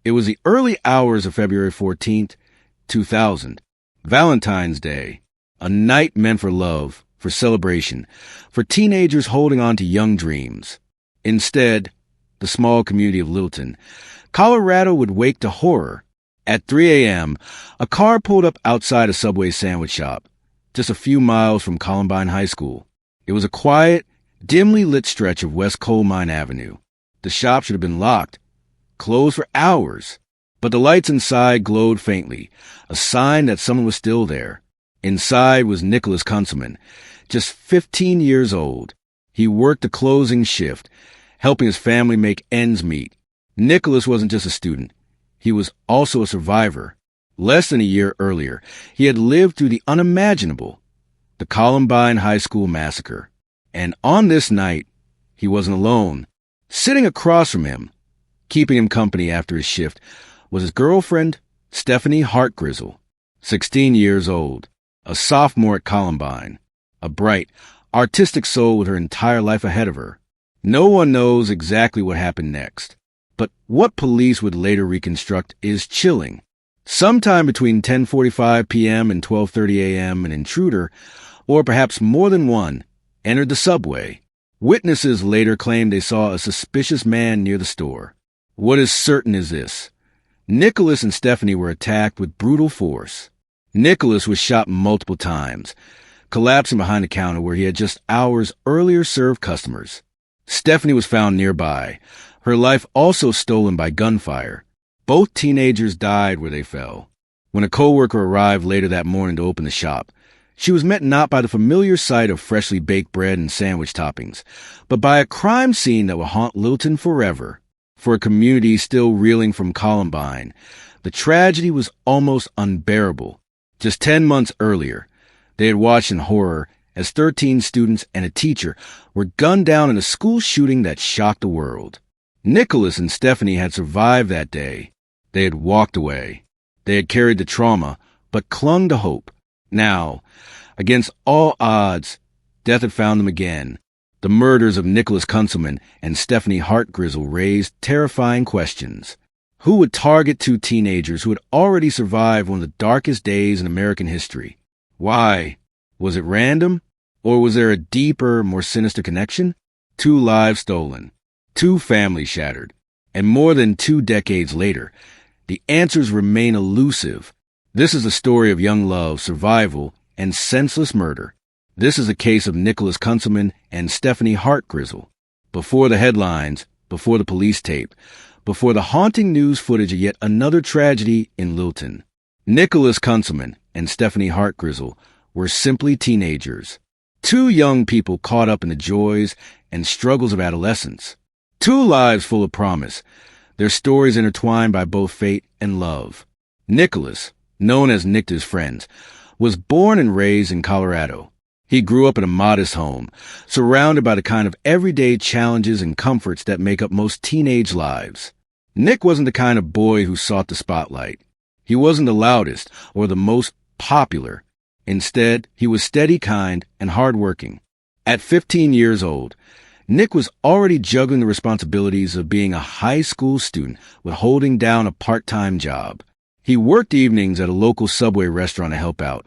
It was the early hours of February 14th, 2000. Valentine's Day. A night meant for love, for celebration, for teenagers holding on to young dreams. Instead, the small community of Littleton, Colorado would wake to horror. At 3 a.m., a car pulled up outside a Subway sandwich shop, just a few miles from Columbine High School. It was a quiet, dimly lit stretch of West Coal Mine Avenue. The shop should have been locked, closed for hours, but the lights inside glowed faintly, a sign that someone was still there. Inside was Nicholas Kunselman, just 15 years old. He worked the closing shift, helping his family make ends meet. Nicholas wasn't just a student. He was also a survivor. Less than a year earlier, he had lived through the unimaginable, the Columbine High School massacre. And on this night, he wasn't alone. Sitting across from him, keeping him company after his shift, was his girlfriend, Stephanie Hart-Grizzell, 16 years old, a sophomore at Columbine, a bright, artistic soul with her entire life ahead of her. No one knows exactly what happened next, but what police would later reconstruct is chilling. Sometime between 10:45 p.m. and 12:30 a.m., an intruder, or perhaps more than one, entered the Subway. Witnesses later claimed they saw a suspicious man near the store. What is certain is this: Nicholas and Stephanie were attacked with brutal force. Nicholas was shot multiple times, collapsing behind the counter where he had just hours earlier served customers. Stephanie was found nearby, her life also stolen by gunfire. Both teenagers died where they fell. When a coworker arrived later that morning to open the shop, she was met not by the familiar sight of freshly baked bread and sandwich toppings, but by a crime scene that will haunt Littleton forever. For a community still reeling from Columbine, the tragedy was almost unbearable. Just 10 months earlier, they had watched in horror as 13 students and a teacher were gunned down in a school shooting that shocked the world. Nicholas and Stephanie had survived that day. They had walked away. They had carried the trauma, but clung to hope. Now, against all odds, death had found them again. The murders of Nicholas Kunselman and Stephanie Hart-Grizzell raised terrifying questions. Who would target two teenagers who had already survived one of the darkest days in American history? Why? Was it random? Or was there a deeper, more sinister connection? 2 lives stolen, 2 families shattered, and more than 2 decades later, the answers remain elusive. This is a story of young love, survival, and senseless murder. This is a case of Nicholas Kunselman and Stephanie Hart-Grizzell. Before the headlines, before the police tape, before the haunting news footage of yet another tragedy in Littleton, Nicholas Kunselman and Stephanie Hart-Grizzell were simply teenagers. 2 young people caught up in the joys and struggles of adolescence. 2 lives full of promise, their stories intertwined by both fate and love. Nicholas, known as Nick to his friends, was born and raised in Colorado. He grew up in a modest home, surrounded by the kind of everyday challenges and comforts that make up most teenage lives. Nick wasn't the kind of boy who sought the spotlight. He wasn't the loudest or the most popular. Instead, he was steady, kind, and hardworking. At 15 years old, Nick was already juggling the responsibilities of being a high school student with holding down a part-time job. He worked evenings at a local Subway restaurant to help out,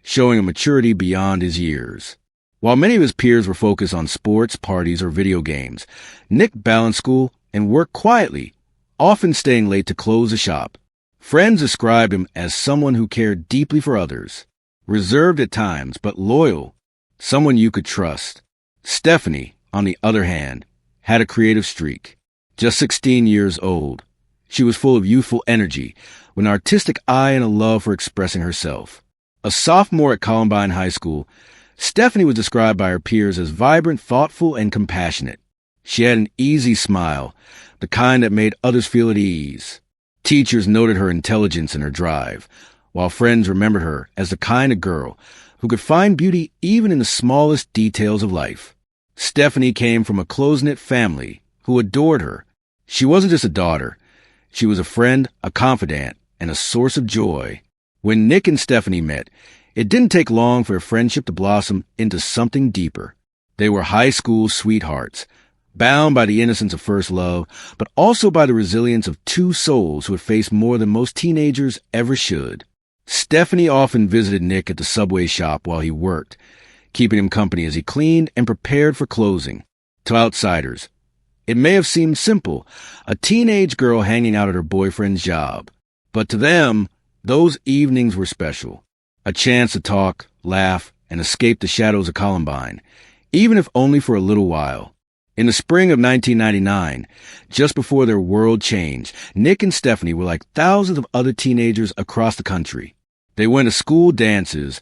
showing a maturity beyond his years. While many of his peers were focused on sports, parties, or video games, Nick balanced school and worked quietly, often staying late to close the shop. Friends described him as someone who cared deeply for others, reserved at times, but loyal, someone you could trust. Stephanie, on the other hand, had a creative streak. Just 16 years old, she was full of youthful energy, with an artistic eye and a love for expressing herself. A sophomore at Columbine High School, Stephanie was described by her peers as vibrant, thoughtful, and compassionate. She had an easy smile, the kind that made others feel at ease. Teachers noted her intelligence and her drive, while friends remembered her as the kind of girl who could find beauty even in the smallest details of life. Stephanie came from a close-knit family who adored her. She wasn't just a daughter. She was a friend, a confidant, and a source of joy. When Nick and Stephanie met, it didn't take long for their friendship to blossom into something deeper. They were high school sweethearts, bound by the innocence of first love, but also by the resilience of two souls who had faced more than most teenagers ever should. Stephanie often visited Nick at the Subway shop while he worked, keeping him company as he cleaned and prepared for closing. To outsiders, it may have seemed simple, a teenage girl hanging out at her boyfriend's job. But to them, those evenings were special. A chance to talk, laugh, and escape the shadows of Columbine, even if only for a little while. In the spring of 1999, just before their world changed, Nick and Stephanie were like thousands of other teenagers across the country. They went to school dances,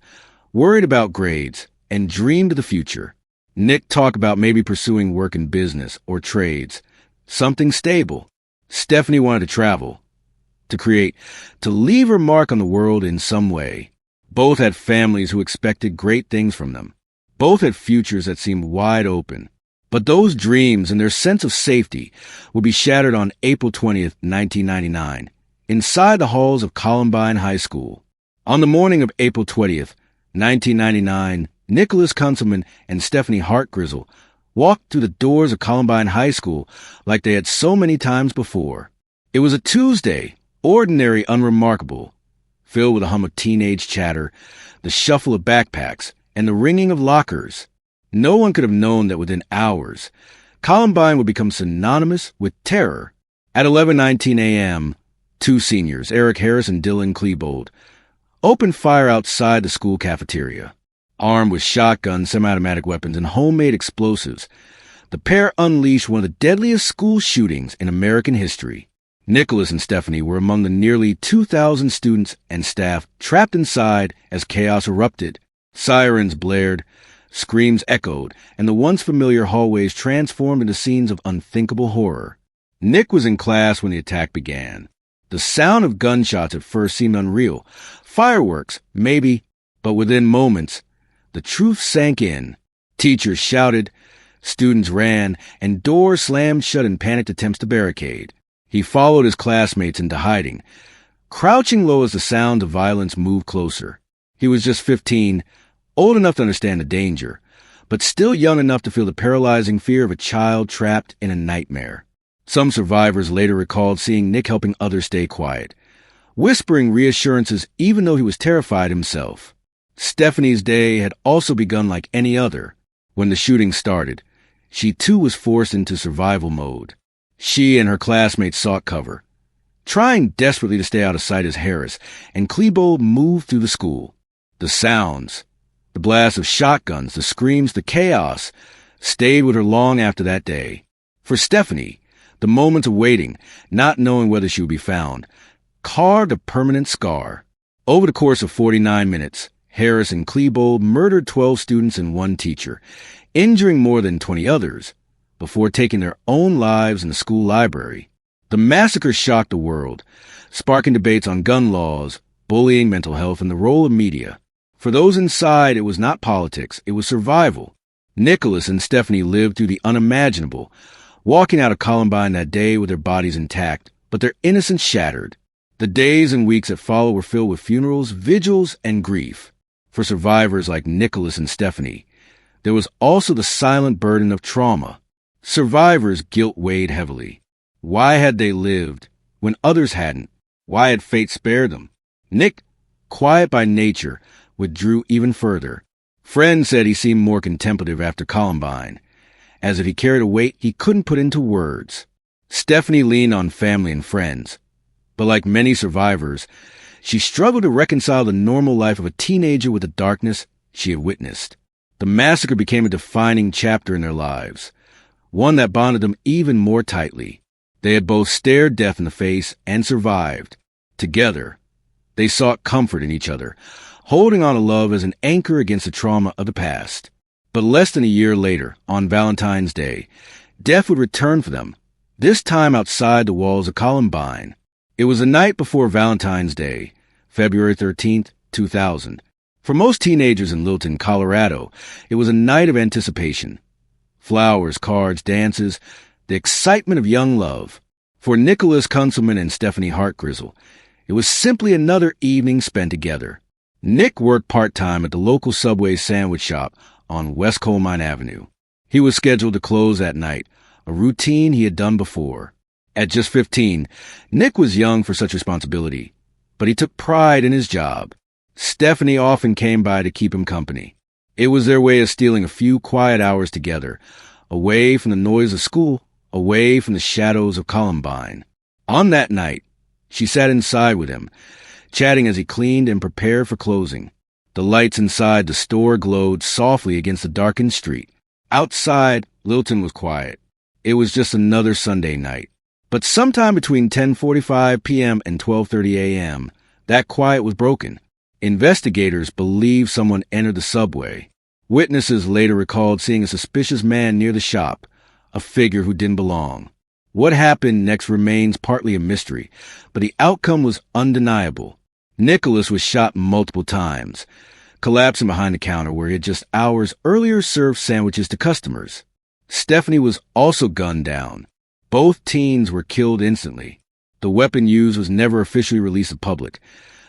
worried about grades, and dreamed of the future. Nick talked about maybe pursuing work in business or trades, something stable. Stephanie wanted to travel, to create, to leave her mark on the world in some way. Both had families who expected great things from them. Both had futures that seemed wide open. But those dreams and their sense of safety would be shattered on April 20th, 1999, inside the halls of Columbine High School. On the morning of April 20th, 1999, Nicholas Kunselman and Stephanie Hart-Grizzell walked through the doors of Columbine High School like they had so many times before. It was a Tuesday, ordinary, unremarkable, filled with a hum of teenage chatter, the shuffle of backpacks, and the ringing of lockers. No one could have known that within hours, Columbine would become synonymous with terror. At 11:19 a.m., two seniors, Eric Harris and Dylan Klebold, opened fire outside the school cafeteria. Armed with shotguns, semi-automatic weapons, and homemade explosives, the pair unleashed one of the deadliest school shootings in American history. Nicholas and Stephanie were among the nearly 2,000 students and staff trapped inside as chaos erupted. Sirens blared, screams echoed, and the once familiar hallways transformed into scenes of unthinkable horror. Nick was in class when the attack began. The sound of gunshots at first seemed unreal. Fireworks, maybe, but within moments, the truth sank in. Teachers shouted, students ran, and doors slammed shut in panicked attempts to barricade. He followed his classmates into hiding, crouching low as the sound of violence moved closer. He was just 15, old enough to understand the danger, but still young enough to feel the paralyzing fear of a child trapped in a nightmare. Some survivors later recalled seeing Nick helping others stay quiet, whispering reassurances even though he was terrified himself. Stephanie's day had also begun like any other. When the shooting started, she too was forced into survival mode. She and her classmates sought cover, trying desperately to stay out of sight as Harris and Klebold moved through the school. The sounds, the blast of shotguns, the screams, the chaos stayed with her long after that day. For Stephanie, the moments of waiting, not knowing whether she would be found, carved a permanent scar. Over the course of 49 minutes, Harris and Klebold murdered 12 students and one teacher, injuring more than 20 others, before taking their own lives in the school library. The massacre shocked the world, sparking debates on gun laws, bullying, mental health, and the role of media. For those inside, it was not politics, it was survival. Nicholas and Stephanie lived through the unimaginable, walking out of Columbine that day with their bodies intact, but their innocence shattered. The days and weeks that followed were filled with funerals, vigils, and grief. For survivors like Nicholas and Stephanie, there was also the silent burden of trauma. Survivors' guilt weighed heavily. Why had they lived when others hadn't? Why had fate spared them? Nick, quiet by nature, withdrew even further. Friends said he seemed more contemplative after Columbine, as if he carried a weight he couldn't put into words. Stephanie leaned on family and friends, but like many survivors, she struggled to reconcile the normal life of a teenager with the darkness she had witnessed. The massacre became a defining chapter in their lives, one that bonded them even more tightly. They had both stared death in the face and survived. Together, they sought comfort in each other, holding on to love as an anchor against the trauma of the past. But less than a year later, on Valentine's Day, death would return for them, this time outside the walls of Columbine. It was the night before Valentine's Day, February 13th, 2000. For most teenagers in Littleton, Colorado, it was a night of anticipation. Flowers, cards, dances, the excitement of young love. For Nicholas Kunselman and Stephanie Hart-Grizzell, it was simply another evening spent together. Nick worked part-time at the local Subway sandwich shop on West Columbine Avenue. He was scheduled to close that night, a routine he had done before. At just 15, Nick was young for such responsibility, but he took pride in his job. Stephanie often came by to keep him company. It was their way of stealing a few quiet hours together, away from the noise of school, away from the shadows of Columbine. On that night, she sat inside with him, chatting as he cleaned and prepared for closing. The lights inside the store glowed softly against the darkened street. Outside, Littleton was quiet. It was just another Sunday night. But sometime between 10:45 p.m. and 12:30 a.m., that quiet was broken. Investigators believe someone entered the subway. Witnesses later recalled seeing a suspicious man near the shop, a figure who didn't belong. What happened next remains partly a mystery, but the outcome was undeniable. Nicholas was shot multiple times, collapsing behind the counter where he had just hours earlier served sandwiches to customers. Stephanie was also gunned down. Both teens were killed instantly. The weapon used was never officially released to public,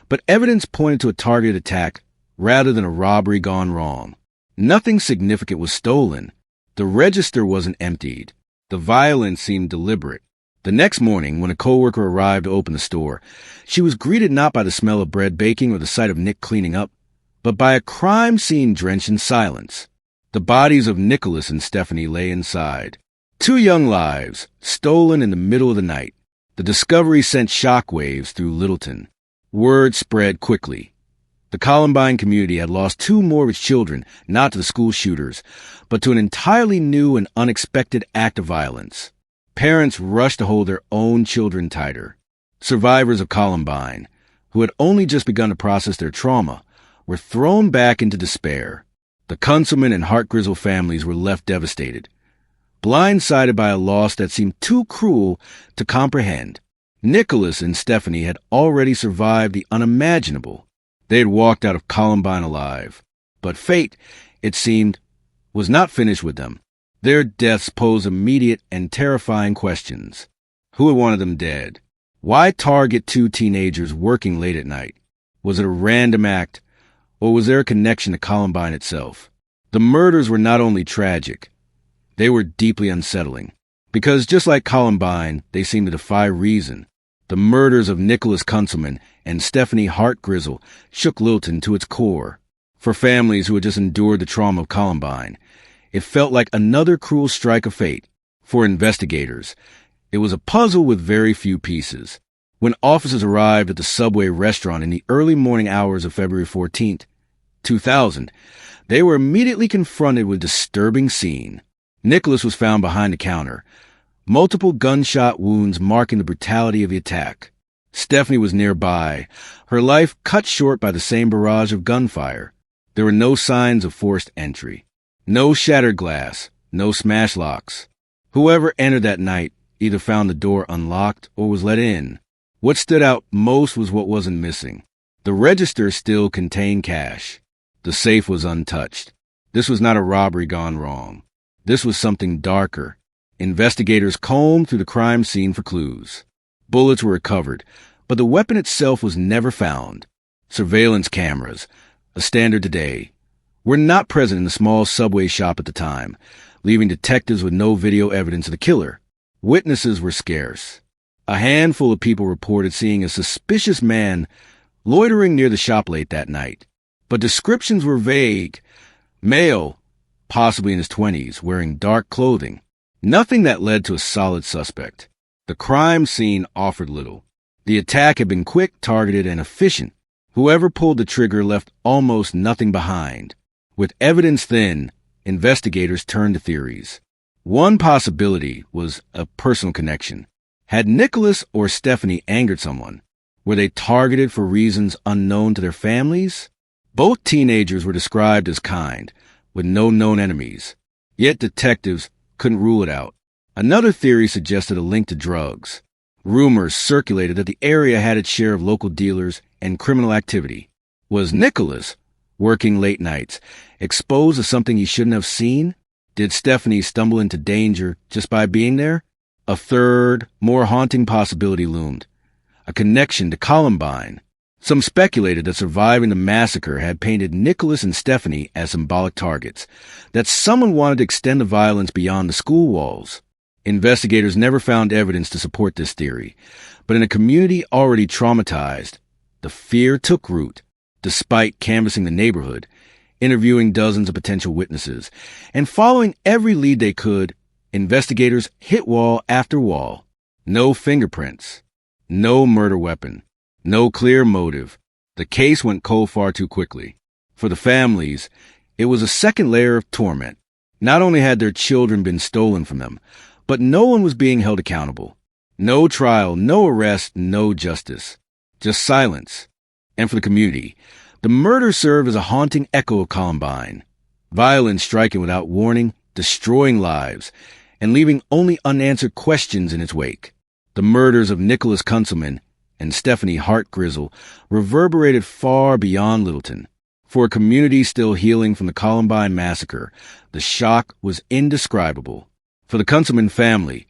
but evidence pointed to a targeted attack rather than a robbery gone wrong. Nothing significant was stolen. The register wasn't emptied. The violence seemed deliberate. The next morning, when a coworker arrived to open the store, she was greeted not by the smell of bread baking or the sight of Nick cleaning up, but by a crime scene drenched in silence. The bodies of Nicholas and Stephanie lay inside. 2 young lives, stolen in the middle of the night. The discovery sent shockwaves through Littleton. Word spread quickly. The Columbine community had lost 2 more of its children, not to the school shooters, but to an entirely new and unexpected act of violence. Parents rushed to hold their own children tighter. Survivors of Columbine, who had only just begun to process their trauma, were thrown back into despair. The Kunselman and Hart-Grizzell families were left devastated, blindsided by a loss that seemed too cruel to comprehend. Nicholas and Stephanie had already survived the unimaginable. They had walked out of Columbine alive. But fate, it seemed, was not finished with them. Their deaths posed immediate and terrifying questions. Who had wanted them dead? Why target 2 teenagers working late at night? Was it a random act, or was there a connection to Columbine itself? The murders were not only tragic, they were deeply unsettling. Because just like Columbine, they seemed to defy reason. The murders of Nicholas Kunselman and Stephanie Hart-Grizzell shook Littleton to its core. For families who had just endured the trauma of Columbine, it felt like another cruel strike of fate. For investigators, it was a puzzle with very few pieces. When officers arrived at the Subway restaurant in the early morning hours of February 14th, 2000, they were immediately confronted with a disturbing scene. Nicholas was found behind the counter, multiple gunshot wounds marking the brutality of the attack. Stephanie was nearby, her life cut short by the same barrage of gunfire. There were no signs of forced entry. No shattered glass, no smash locks. Whoever entered that night either found the door unlocked or was let in. What stood out most was what wasn't missing. The register still contained cash. The safe was untouched. This was not a robbery gone wrong. This was something darker. Investigators combed through the crime scene for clues. Bullets were recovered, but the weapon itself was never found. Surveillance cameras, a standard today, were not present in the small Subway shop at the time, leaving detectives with no video evidence of the killer. Witnesses were scarce. A handful of people reported seeing a suspicious man loitering near the shop late that night, but descriptions were vague. Male, possibly in his 20s, wearing dark clothing. Nothing that led to a solid suspect. The crime scene offered little. The attack had been quick, targeted, and efficient. Whoever pulled the trigger left almost nothing behind. With evidence thin, investigators turned to theories. One possibility was a personal connection. Had Nicholas or Stephanie angered someone? Were they targeted for reasons unknown to their families? Both teenagers were described as kind, with no known enemies. Yet detectives couldn't rule it out. Another theory suggested a link to drugs. Rumors circulated that the area had its share of local dealers and criminal activity. Was Nicholas, working late nights, exposed to something he shouldn't have seen? Did Stephanie stumble into danger just by being there? A third, more haunting possibility loomed. A connection to Columbine. Some speculated that surviving the massacre had painted Nicholas and Stephanie as symbolic targets, that someone wanted to extend the violence beyond the school walls. Investigators never found evidence to support this theory, but in a community already traumatized, the fear took root, despite canvassing the neighborhood, interviewing dozens of potential witnesses, and following every lead they could. Investigators hit wall after wall. No fingerprints. No murder weapon. No clear motive. The case went cold far too quickly. For the families, it was a second layer of torment. Not only had their children been stolen from them, but no one was being held accountable. No trial, no arrest, no justice. Just silence. And for the community, the murder served as a haunting echo of Columbine. Violence striking without warning, destroying lives, and leaving only unanswered questions in its wake. The murders of Nicholas Kunselman and Stephanie Hart-Grizzell reverberated far beyond Littleton. For a community still healing from the Columbine massacre, the shock was indescribable. For the Kunselman family,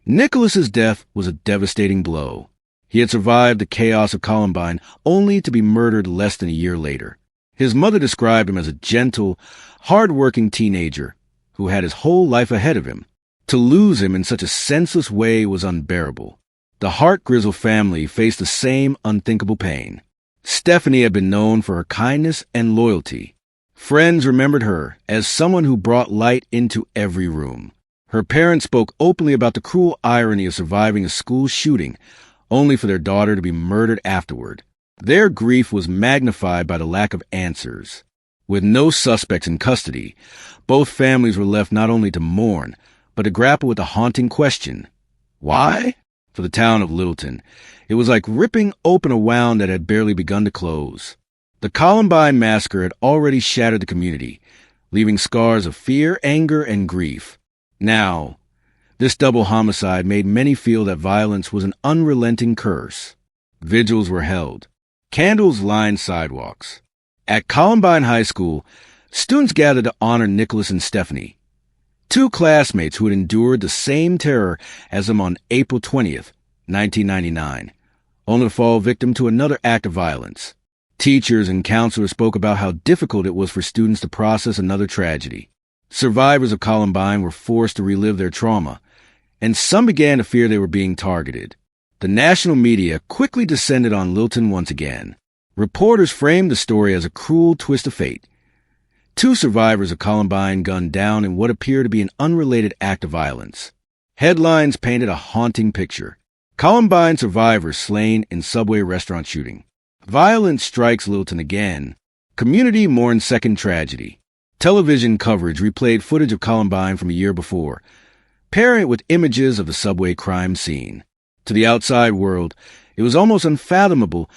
Nicholas's death was a devastating blow. He had survived the chaos of Columbine only to be murdered less than a year later. His mother described him as a gentle, hard-working teenager who had his whole life ahead of him. To lose him in such a senseless way was unbearable. The Hart-Grizzell family faced the same unthinkable pain. Stephanie had been known for her kindness and loyalty. Friends remembered her as someone who brought light into every room. Her parents spoke openly about the cruel irony of surviving a school shooting, only for their daughter to be murdered afterward. Their grief was magnified by the lack of answers. With no suspects in custody, both families were left not only to mourn, but to grapple with the haunting question, why? For the town of Littleton, it was like ripping open a wound that had barely begun to close. The Columbine massacre had already shattered the community, leaving scars of fear, anger, and grief. Now, this double homicide made many feel that violence was an unrelenting curse. Vigils were held. Candles lined sidewalks. At Columbine High School, students gathered to honor Nicholas and Stephanie, two classmates who had endured the same terror as them on April 20th, 1999, only to fall victim to another act of violence. Teachers and counselors spoke about how difficult it was for students to process another tragedy. Survivors of Columbine were forced to relive their trauma, and some began to fear they were being targeted. The national media quickly descended on Littleton once again. Reporters framed the story as a cruel twist of fate. Two survivors of Columbine gunned down in what appeared to be an unrelated act of violence. Headlines painted a haunting picture. Columbine survivors slain in subway restaurant shooting. Violence strikes Littleton again. Community mourns second tragedy. Television coverage replayed footage of Columbine from a year before, pairing it with images of the subway crime scene. To the outside world, it was almost unfathomable.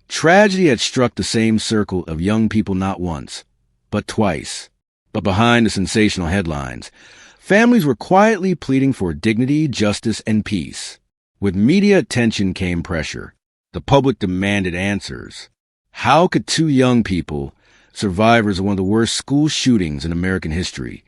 Tragedy had struck the same circle of young people not once, but twice. But behind the sensational headlines, families were quietly pleading for dignity, justice, and peace. With media attention came pressure. The public demanded answers. How could two young people, survivors of one of the worst school shootings in American history,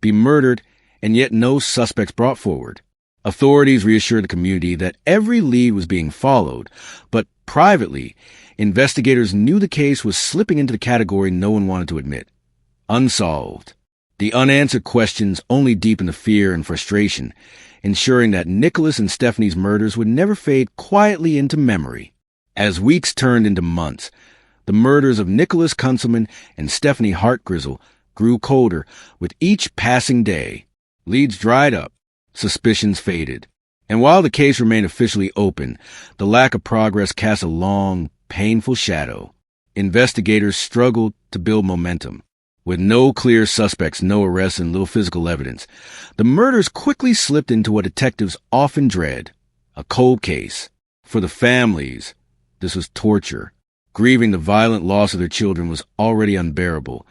be murdered and yet no suspects brought forward? Authorities reassured the community that every lead was being followed, but privately, investigators knew the case was slipping into the category no one wanted to admit. Unsolved. The unanswered questions only deepened the fear and frustration, ensuring that Nicholas and Stephanie's murders would never fade quietly into memory. As weeks turned into months, the murders of Nicholas Kunselman and Stephanie Hart-Grizzell grew colder with each passing day. Leads dried up, suspicions faded. And while the case remained officially open, the lack of progress cast a long, painful shadow. Investigators struggled to build momentum. With no clear suspects, no arrests, and little physical evidence, the murders quickly slipped into what detectives often dread, a cold case. For the families, this was torture. Grieving the violent loss of their children was already unbearable,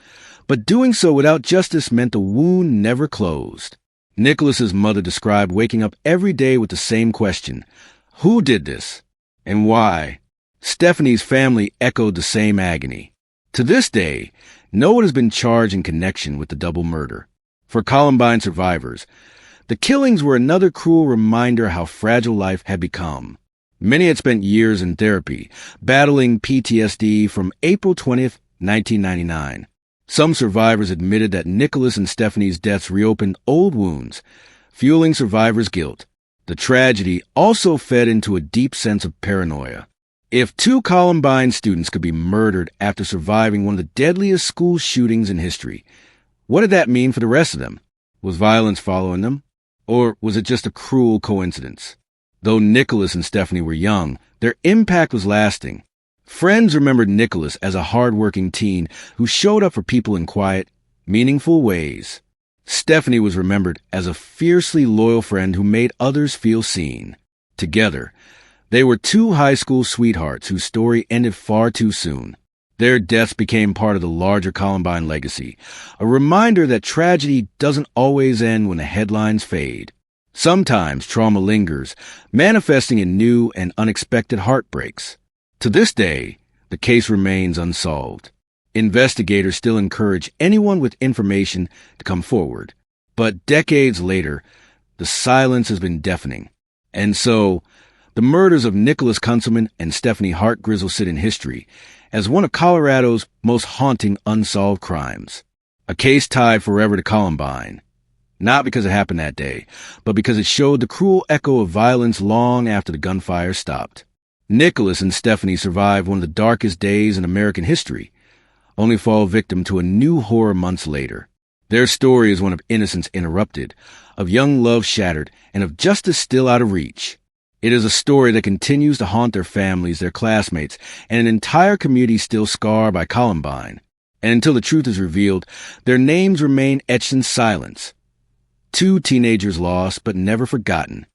but doing so without justice meant the wound never closed. Nicholas's mother described waking up every day with the same question: who did this? And why? Stephanie's family echoed the same agony. To this day, no one has been charged in connection with the double murder. For Columbine survivors, the killings were another cruel reminder how fragile life had become. Many had spent years in therapy, battling PTSD from April 20th, 1999. Some survivors admitted that Nicholas and Stephanie's deaths reopened old wounds, fueling survivors' guilt. The tragedy also fed into a deep sense of paranoia. If two Columbine students could be murdered after surviving one of the deadliest school shootings in history, what did that mean for the rest of them? Was violence following them? Or was it just a cruel coincidence? Though Nicholas and Stephanie were young, their impact was lasting. Friends remembered Nicholas as a hard-working teen who showed up for people in quiet, meaningful ways. Stephanie was remembered as a fiercely loyal friend who made others feel seen. Together, they were two high school sweethearts whose story ended far too soon. Their deaths became part of the larger Columbine legacy, a reminder that tragedy doesn't always end when the headlines fade. Sometimes trauma lingers, manifesting in new and unexpected heartbreaks. To this day, the case remains unsolved. Investigators still encourage anyone with information to come forward. But decades later, the silence has been deafening. And so, the murders of Nicholas Kunselman and Stephanie Hart-Grizzell sit in history as one of Colorado's most haunting unsolved crimes. A case tied forever to Columbine. Not because it happened that day, but because it showed the cruel echo of violence long after the gunfire stopped. Nicholas and Stephanie survived one of the darkest days in American history, only to fall victim to a new horror months later. Their story is one of innocence interrupted, of young love shattered, and of justice still out of reach. It is a story that continues to haunt their families, their classmates, and an entire community still scarred by Columbine. And until the truth is revealed, their names remain etched in silence. Two teenagers lost but never forgotten.